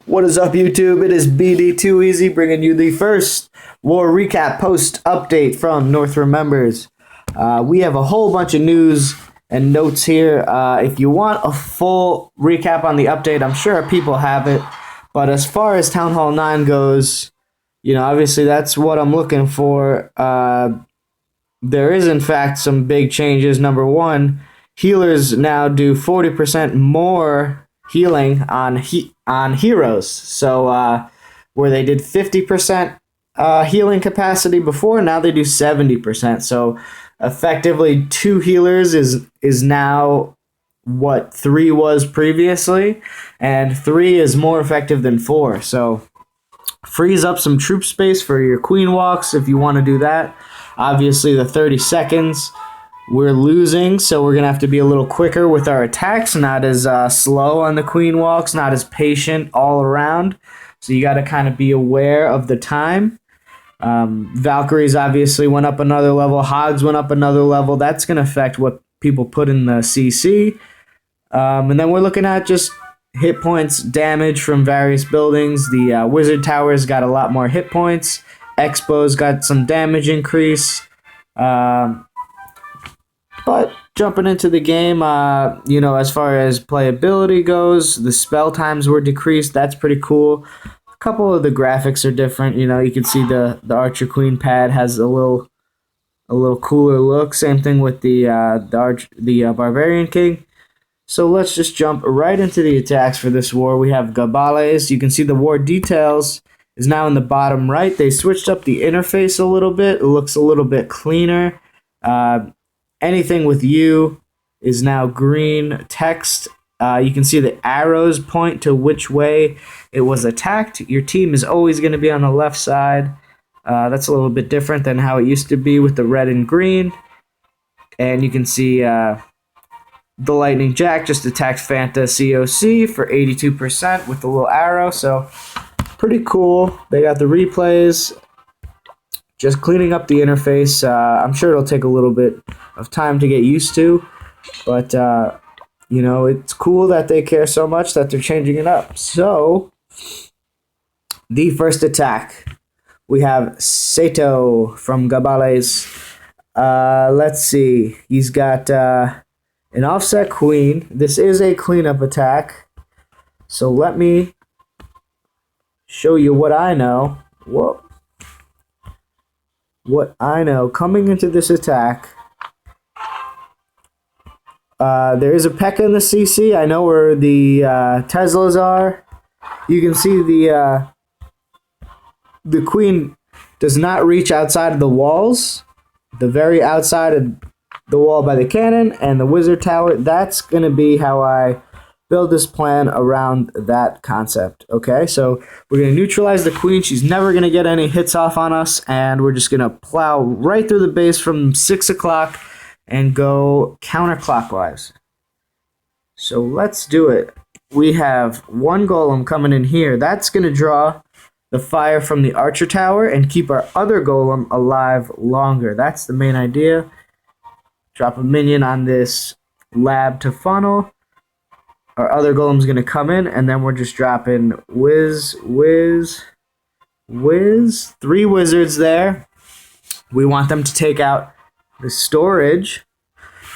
What is up, YouTube? It is BD2Easy bringing you the first war recap post update from North Remembers. We have a whole bunch of news and notes here. If you want a full recap on the update, I'm sure people have it. But as far as Town Hall 9 goes, obviously that's what I'm looking for. There is, in fact, some big changes. Number one, healers now do 40% more healing on heroes. So where they did 50% healing capacity before, now they do 70%. So effectively, 2 healers is now what 3 was previously, and 3 is more effective than 4. So frees up some troop space for your queen walks if you want to do that. Obviously, the 30 seconds we're losing, so we're going to have to be a little quicker with our attacks, not as slow on the queen walks, not as patient all around. So you got to kind of be aware of the time. Valkyries obviously went up another level. Hogs went up another level. That's going to affect what people put in the CC. And then we're looking at just hit points, damage from various buildings. The wizard towers got a lot more hit points. Expo's got some damage increase. But jumping into the game, as far as playability goes, the spell times were decreased. That's pretty cool. A couple of the graphics are different. You can see the Archer Queen pad has a little cooler look. Same thing with the Barbarian King. So let's just jump right into the attacks for this war. We have Gabales. You can see the war details is now in the bottom right. They switched up the interface a little bit. It looks a little bit cleaner. Anything with U is now green text. You can see the arrows point to which way it was attacked. Your team is always going to be on the left side. That's a little bit different than how it used to be with the red and green. And you can see the Lightning Jack just attacked Fanta COC for 82% with the little arrow. So pretty cool. They got the replays. Just cleaning up the interface. I'm sure it'll take a little bit of time to get used to, but it's cool that they care so much that they're changing it up. So the first attack, we have Sato from Gabales. Let's see. He's got an offset queen. This is a cleanup attack. So let me show you what I know. Whoa. What I know coming into this attack, there is a P.E.K.K.A in the CC. I know where the Teslas are. You can see the queen does not reach outside of the walls. The very outside of the wall by the cannon and the wizard tower. That's going to be how I build this plan around that concept. Okay, so we're going to neutralize the queen. She's never going to get any hits off on us, and we're just going to plow right through the base from 6 o'clock and go counterclockwise. So let's do it. We have one golem coming in here. That's going to draw the fire from the archer tower and keep our other golem alive longer. That's the main idea. Drop a minion on this lab to funnel. Our other golem's going to come in, and then we're just dropping whiz. 3 wizards there. We want them to take out the storage,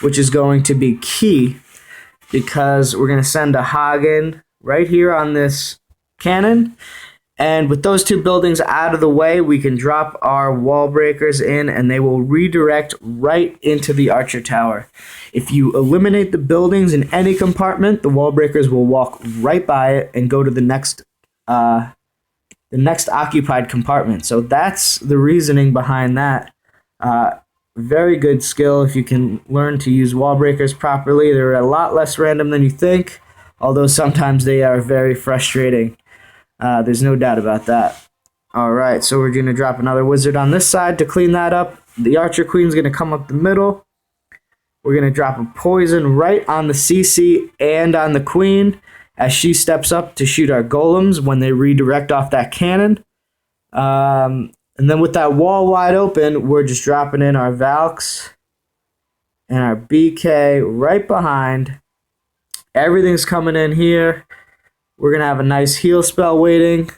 which is going to be key, because we're going to send a Hagen right here on this cannon. And with those 2 buildings out of the way, we can drop our wall breakers in, and they will redirect right into the archer tower. If you eliminate the buildings in any compartment, the wall breakers will walk right by it and go to the next occupied compartment. So that's the reasoning behind that. Very good skill if you can learn to use wall breakers properly. They're a lot less random than you think, although sometimes they are very frustrating. There's no doubt about that. Alright, so we're going to drop another wizard on this side to clean that up. The archer queen's going to come up the middle. We're going to drop a poison right on the CC and on the queen as she steps up to shoot our golems when they redirect off that cannon. And then with that wall wide open, we're just dropping in our Valks and our BK right behind. Everything's coming in here. We're going to have a nice heal spell waiting.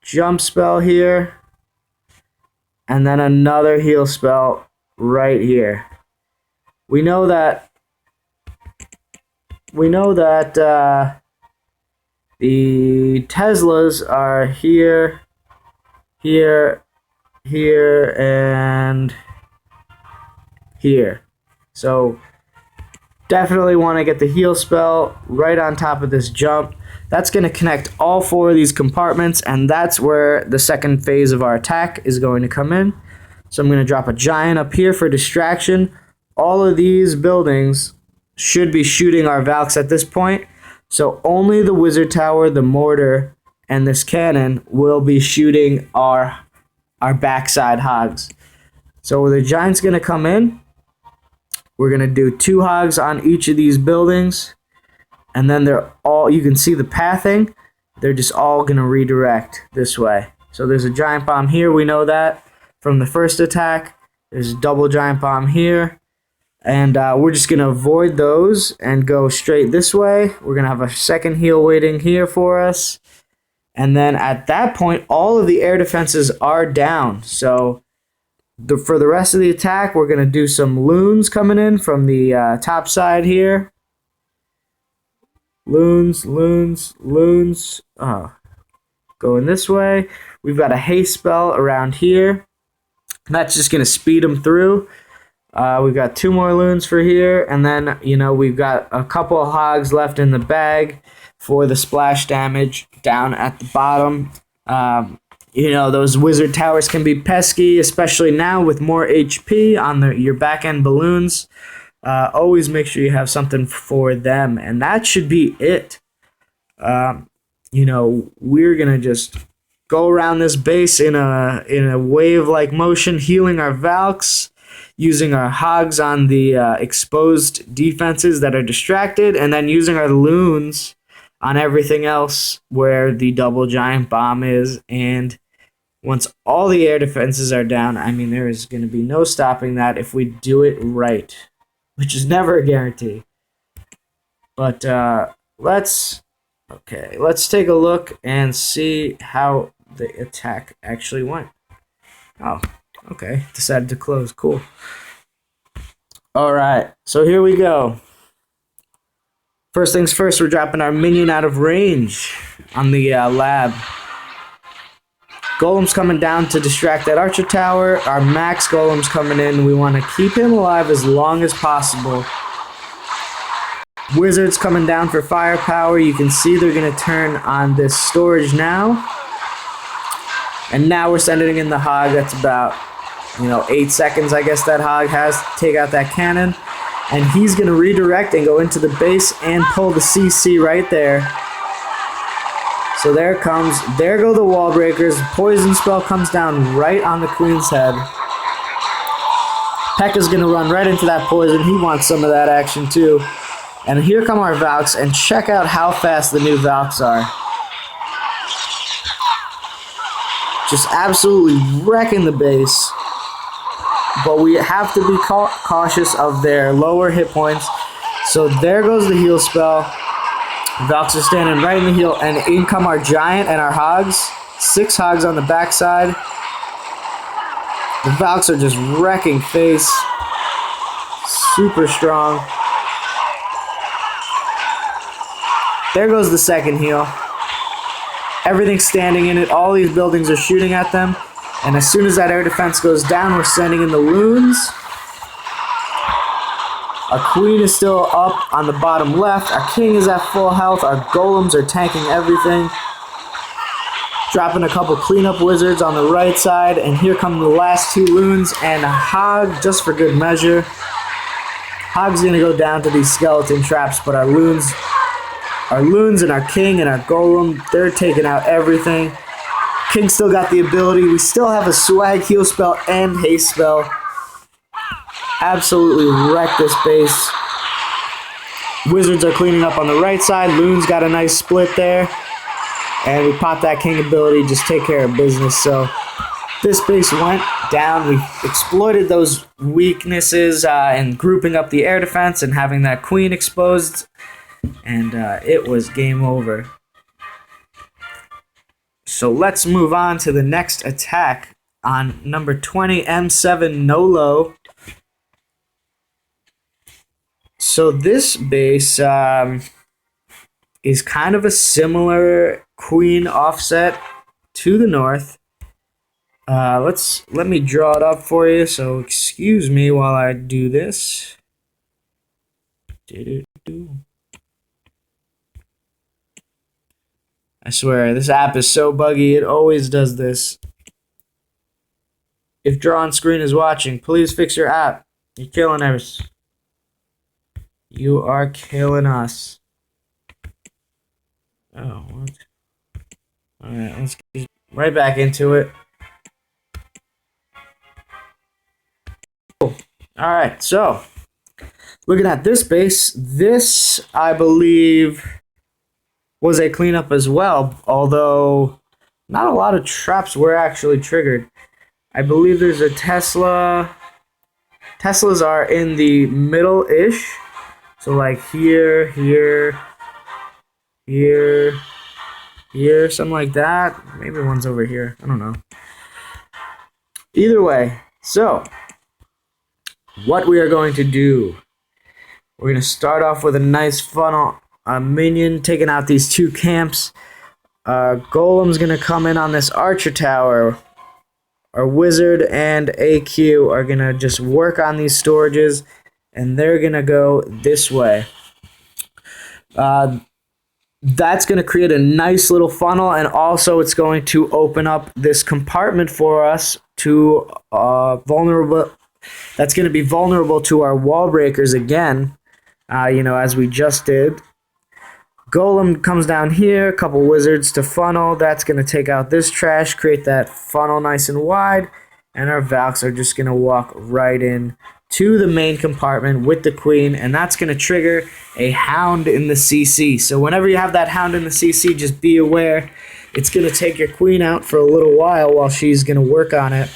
Jump spell here. And then another heal spell right here. We know that the Teslas are here, here, here, and here. So definitely want to get the heal spell right on top of this jump. That's going to connect all 4 of these compartments, and that's where the second phase of our attack is going to come in. So I'm going to drop a giant up here for distraction. All of these buildings should be shooting our Valks at this point. So only the wizard tower, the mortar, and this cannon will be shooting our backside hogs. So the giant's going to come in. We're going to do 2 hogs on each of these buildings. And then they're all, you can see the pathing. They're just all going to redirect this way. So there's a giant bomb here. We know that from the first attack. There's a double giant bomb here. And we're just going to avoid those and go straight this way. We're going to have a second heal waiting here for us. And then at that point, all of the air defenses are down. So for the rest of the attack, we're going to do some loons coming in from the top side here. Loons. Oh, going this way. We've got a haste spell around here. That's just going to speed them through. We've got 2 more loons for here, and then, we've got a couple of hogs left in the bag for the splash damage down at the bottom. Those wizard towers can be pesky, especially now with more HP on your back-end balloons. Always make sure you have something for them, and that should be it. We're going to just go around this base in a wave-like motion, healing our Valks, using our hogs on the exposed defenses that are distracted, and then using our loons on everything else where the double giant bomb is. And once all the air defenses are down, there is going to be no stopping that if we do it right, which is never a guarantee. But let's take a look and see how the attack actually went. Oh, okay, decided to close. Cool. All right, so here we go. First things first, we're dropping our minion out of range on the lab. Golem's coming down to distract that archer tower. Our max golem's coming in. We want to keep him alive as long as possible. Wizards coming down for firepower. You can see they're going to turn on this storage now. And now we're sending in the hog. That's about 8 seconds, I guess, that hog has to take out that cannon. And he's going to redirect and go into the base and pull the CC right there. So there go the wall breakers. Poison spell comes down right on the queen's head. Pekka's going to run right into that poison. He wants some of that action too. And here come our Valks, and check out how fast the new Valks are. Just absolutely wrecking the base. But we have to be cautious of their lower hit points. So there goes the heal spell. Valks are standing right in the heal, and in come our giant and our hogs. 6 hogs on the backside. The Valks are just wrecking face. Super strong. There goes the second heal. Everything's standing in it. All these buildings are shooting at them. And as soon as that air defense goes down, we're sending in the loons. Our queen is still up on the bottom left. Our king is at full health. Our golems are tanking everything. Dropping a couple cleanup wizards on the right side. And here come the last 2 loons and a hog just for good measure. Hog's going to go down to these skeleton traps, but our loons and our king and our golem, they're taking out everything. King still got the ability. We still have a swag heal spell and haste spell. Absolutely wreck this base. Wizards are cleaning up on the right side. Loons got a nice split there. And we pop that king ability, just take care of business. So this base went down. We exploited those weaknesses in grouping up the air defense and having that queen exposed. and it was game over. So let's move on to the next attack on number 20, M7 Nolo. So this base is kind of a similar queen offset to the north. Let me draw it up for you, so excuse me while I do this. I swear, this app is so buggy, it always does this. If Draw on Screen is watching, please fix your app. You're killing us. You are killing us. Oh, what? Alright, let's get right back into it. Alright, so looking at this base, this I believe was a cleanup as well, although not a lot of traps were actually triggered. I believe there's a Tesla. Teslas are in the middle-ish, so like here, something like that. Maybe one's over here. I don't know. Either way, so what we are going to do, we're going to start off with a nice funnel, a minion taking out these two camps. Golem's going to come in on this archer tower. Our wizard and AQ are going to just work on these storages, and they're going to go this way. That's going to create a nice little funnel, and also it's going to open up this compartment for us to vulnerable. That's going to be vulnerable to our wall breakers again, as we just did. Golem comes down here, a couple wizards to funnel. That's going to take out this trash, create that funnel nice and wide, and our Valks are just going to walk right in to the main compartment with the queen, and that's going to trigger a hound in the CC. So whenever you have that hound in the CC, just be aware it's going to take your queen out for a little while she's going to work on it.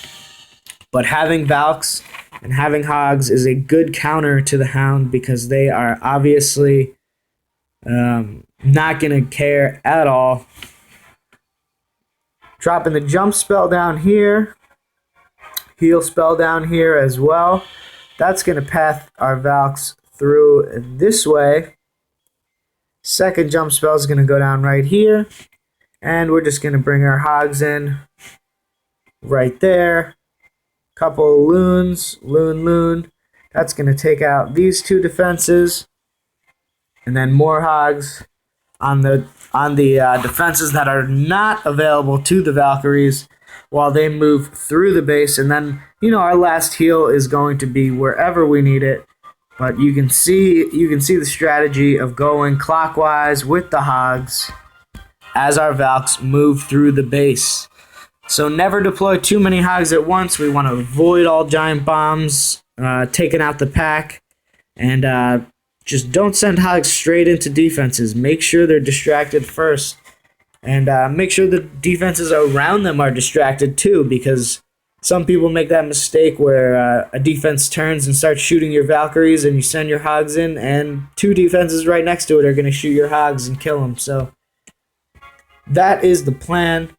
But having Valks and having hogs is a good counter to the hound, because they are obviously not going to care at all. Dropping the jump spell down here, heal spell down here as well. That's going to path our Valks through this way. Second jump spell is going to go down right here, and we're just going to bring our hogs in right there. Couple of loons, loon. That's going to take out these two defenses, and then more hogs on the defenses that are not available to the Valkyries while they move through the base. And then our last heal is going to be wherever we need it. But you can see the strategy of going clockwise with the hogs as our Valks move through the base. So never deploy too many hogs at once. We want to avoid all giant bombs, taking out the pack, and just don't send hogs straight into defenses. Make sure they're distracted first, and make sure the defenses around them are distracted too, because some people make that mistake where a defense turns and starts shooting your Valkyries, and you send your hogs in, and two defenses right next to it are going to shoot your hogs and kill them. So that is the plan.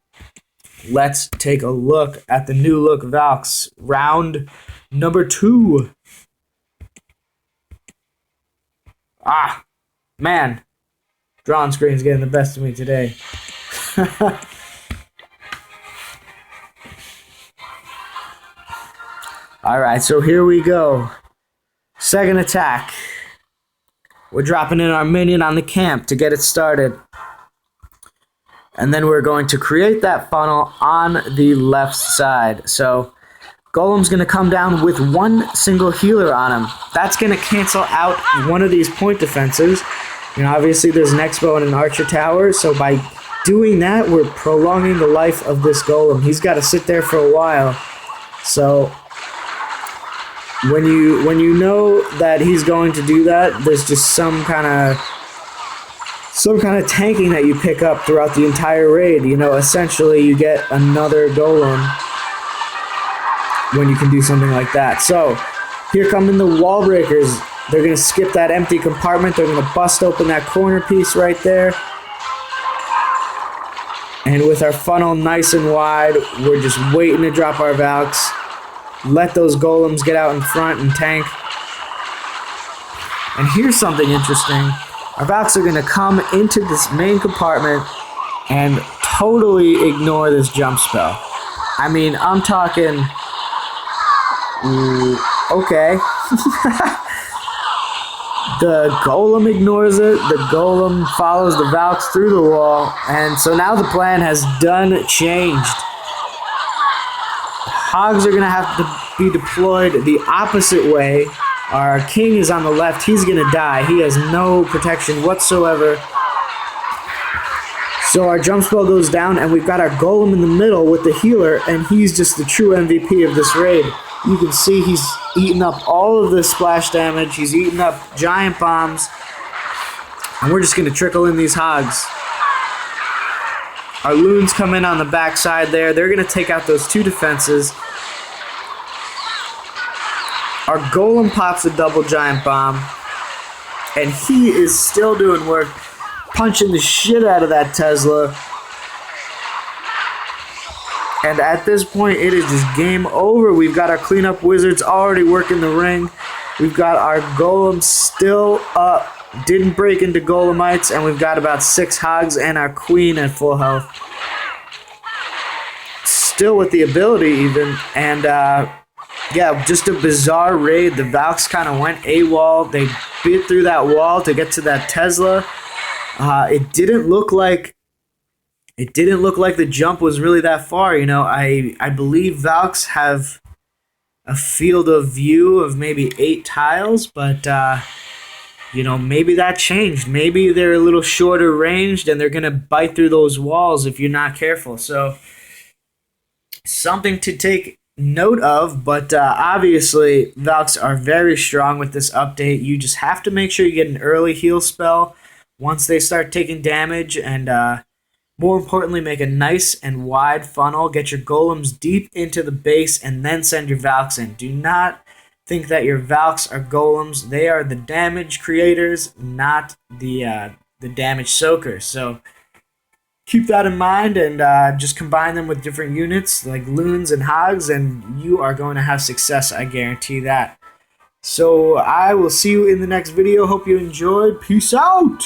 Let's take a look at the new look Valks. Round number 2. Man. Drawn screen's getting the best of me today. Alright, so here we go. Second attack. We're dropping in our minion on the camp to get it started. And then we're going to create that funnel on the left side. So Golem's going to come down with one single healer on him. That's going to cancel out one of these point defenses. Obviously there's an Expo and an Archer Tower, so by doing that, we're prolonging the life of this Golem. He's got to sit there for a while. So when you know that he's going to do that, there's just some kind of tanking that you pick up throughout the entire raid. Essentially you get another Golem when you can do something like that. So here come in the wall breakers. They're going to skip that empty compartment. They're going to bust open that corner piece right there. And with our funnel nice and wide, we're just waiting to drop our Valks. Let those golems get out in front and tank. And here's something interesting. Our Valks are going to come into this main compartment and totally ignore this jump spell. I mean, I'm talking... okay. The golem ignores it. The golem follows the Valks through the wall. And so now the plan has done changed. Hogs are going to have to be deployed the opposite way. Our king is on the left. He's going to die. He has no protection whatsoever. So our jump spell goes down, and we've got our golem in the middle with the healer, and he's just the true MVP of this raid. You can see he's eating up all of the splash damage. He's eating up giant bombs. And we're just going to trickle in these hogs. Our loons come in on the backside there. They're going to take out those two defenses. Our golem pops a double giant bomb. And he is still doing work, punching the shit out of that Tesla. And at this point, it is just game over. We've got our cleanup wizards already working the ring. We've got our golems still up. Didn't break into golemites. And we've got about 6 hogs and our queen at full health. Still with the ability even. And yeah, just a bizarre raid. The Valks kind of went AWOL. They bit through that wall to get to that Tesla. It didn't look like the jump was really that far. You know, I believe Valks have a field of view of maybe 8 tiles, but you know, maybe that changed. Maybe they're a little shorter ranged and they're gonna bite through those walls if you're not careful. So something to take note of, but obviously Valks are very strong with this update. You just have to make sure you get an early heal spell once they start taking damage, and more importantly, make a nice and wide funnel. Get your golems deep into the base and then send your Valks in. Do not think that your Valks are golems. They are the damage creators, not the damage soakers. So keep that in mind, and just combine them with different units like loons and hogs, and you are going to have success. I guarantee that. So I will see you in the next video. Hope you enjoyed. Peace out.